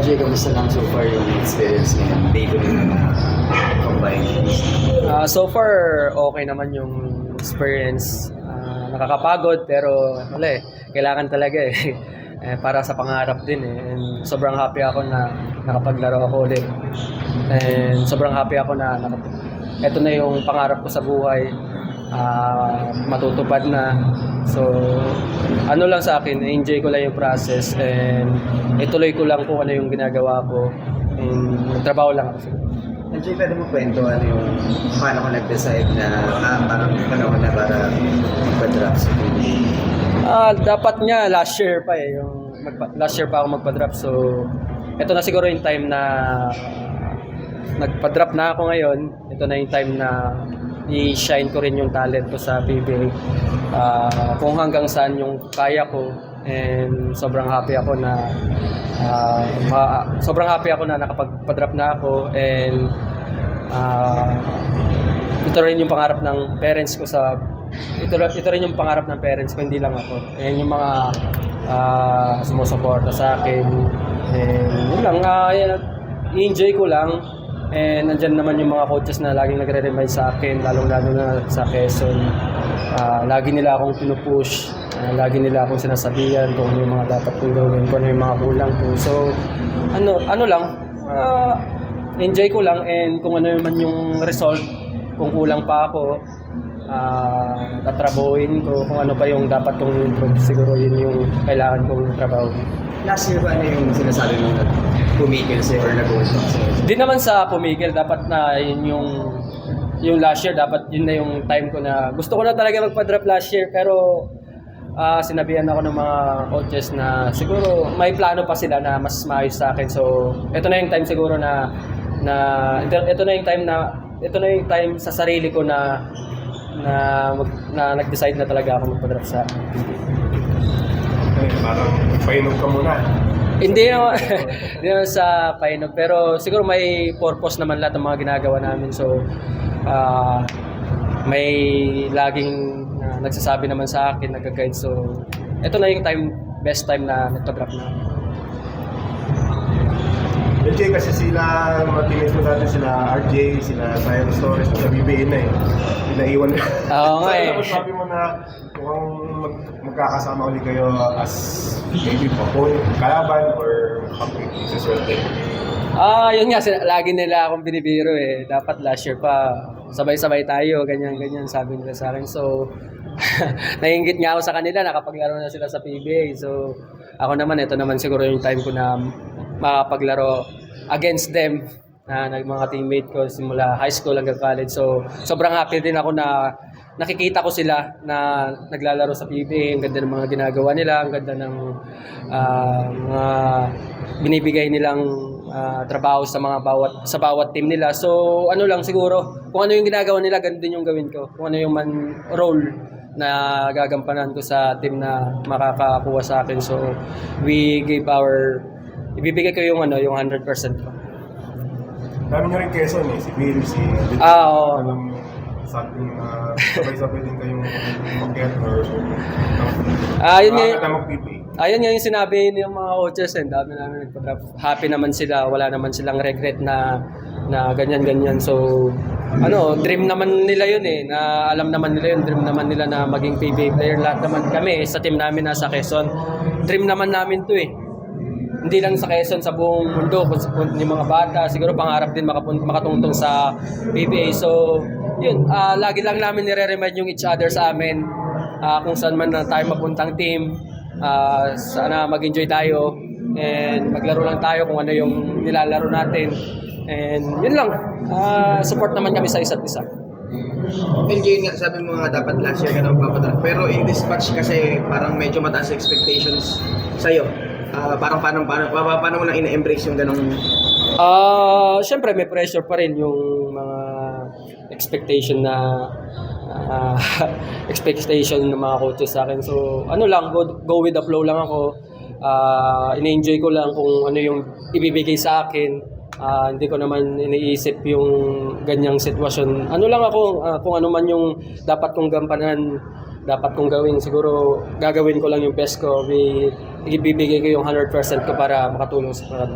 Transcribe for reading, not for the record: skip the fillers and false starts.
LJ, kamusta lang so far yung experience ngayon? Dito rin na combined. So far, okay naman yung experience. Nakakapagod pero wala kailangan talaga para sa pangarap din And sobrang happy ako na nakapaglaro ako ulit. And sobrang happy ako na ito na yung pangarap ko sa buhay. Matutupad na. So, ano lang sa akin, enjoy ko lang yung process and ituloy ko lang kung ano yung ginagawa ko. And trabaho lang ako. LJ, pwede mo kwento ano yung paano ko nag-decide na parang panahon na para magpa-drop sa TV? Dapat nga last year pa last year pa ako magpa-drop. So, ito na siguro yung time na nagpa-drop na ako ngayon. Ito na yung time na i-shine ko rin yung talent ko sa PBA. Kung hanggang saan yung kaya ko. And sobrang happy ako na nakapagpa-drop na ako and ito rin yung pangarap ng parents ko ito rin yung pangarap ng parents ko, hindi lang ako. And yung mga sumusuporta sa akin and yun lang, i-enjoy ko lang. And nandyan naman yung mga coaches na laging nagre-remind sa akin, lalong-lalo na sa Quezon. Lagi nila akong pinupush, lagi nila akong sinasabihan kung ano yung mga dapat kong gawin, kung ano yung mga kulang ko. So, ano lang, enjoy ko lang and kung ano man yung result, kung kulang pa ako, tatrabuhin ko kung ano pa yung dapat kong improve. Siguro yun yung kailangan kong trabaho. Last year ba ano yung sinasabi mo na pumigil sa'yo or nag-workshop sa'yo? Di naman sa pumigil, dapat na yun yung last year, dapat yun na yung time ko na gusto ko na talaga magpa-drop last year pero sinabihan ako ng mga coaches na siguro may plano pa sila na mas maayos sa akin. So ito na yung time siguro ito na yung time sa sarili ko na nag-decide na talaga ako magpa-drop sa Parang painom ka muna. Hindi naman, hindi naman sa painog, pero siguro may purpose naman lahat ng mga ginagawa namin. So, may laging nagsasabi naman sa akin, nag-guide. So, ito na yung best time na nagpa-drop na. LJ, kasi sila, mga teammates mo dati, sila RJ, sila Cyrus Torres, sa BBA na pinaiwan na. Oo nga Tapos sabi mo na mukhang magkakasama ulit kayo as maybe kalaban or completely sa swerte. Yun nga, lagi nila akong binibiro Dapat last year pa, sabay-sabay tayo, ganyan, sabi nila sa akin. So, naiingit nga ako sa kanila, nakapaglaro na sila sa PBA. So, ako naman, ito naman siguro yung time ko na makapaglaro against them, mga teammate ko simula high school hanggang college. So, sobrang happy din ako na nakikita ko sila na naglalaro sa PBA. Ang ganda ng mga ginagawa nila, ang ganda ng mga binibigay nilang trabaho sa bawat team nila. So, ano lang siguro, kung ano yung ginagawa nila, ganun din yung gawin ko. Kung ano yung role na gagampanan ko sa team na makakakuha sa akin. So, ibibigay ko yung 100% ko. Dami nyo rin Quezon si Bill, si Oo. Sabay-sabay din kayong umakyat or Yun nga mag-PBA. Ayun nga yung sinabi ng mga coaches dami namin nagpa-drop. Happy naman sila, wala naman silang regret na ganyan. So, dream naman nila yun na alam naman nila yun, dream naman nila na maging PBA player. Lahat naman kami sa team namin nasa Quezon. Dream naman namin to Hindi lang sa Quezon, sa buong mundo, yung mga bata, siguro pangarap din makatungtong sa PBA. So, yun, lagi lang namin nire-remind yung each other sa amin kung saan man na tayo mapuntang team. Sana mag-enjoy tayo and maglaro lang tayo kung ano yung nilalaro natin. And yun lang, support naman kami sa isa't isa. LJ, nga sabi mo nga dapat last year ka na magpapadraft. Pero in this batch kasi parang medyo mataas expectations sa'yo. Paano mo na ina-embrace yung ganong... Siyempre may pressure pa rin yung mga expectation ng mga coaches sa akin. So, go with the flow lang ako. Ina-enjoy ko lang kung ano yung ibibigay sa akin. Hindi ko naman iniisip yung ganyang sitwasyon. Ano lang ako, kung ano man yung dapat kong gampanan, dapat kong gawin. Siguro gagawin ko lang yung best ko. Ibibigay ko yung 100% ko para makatulong sa kanila.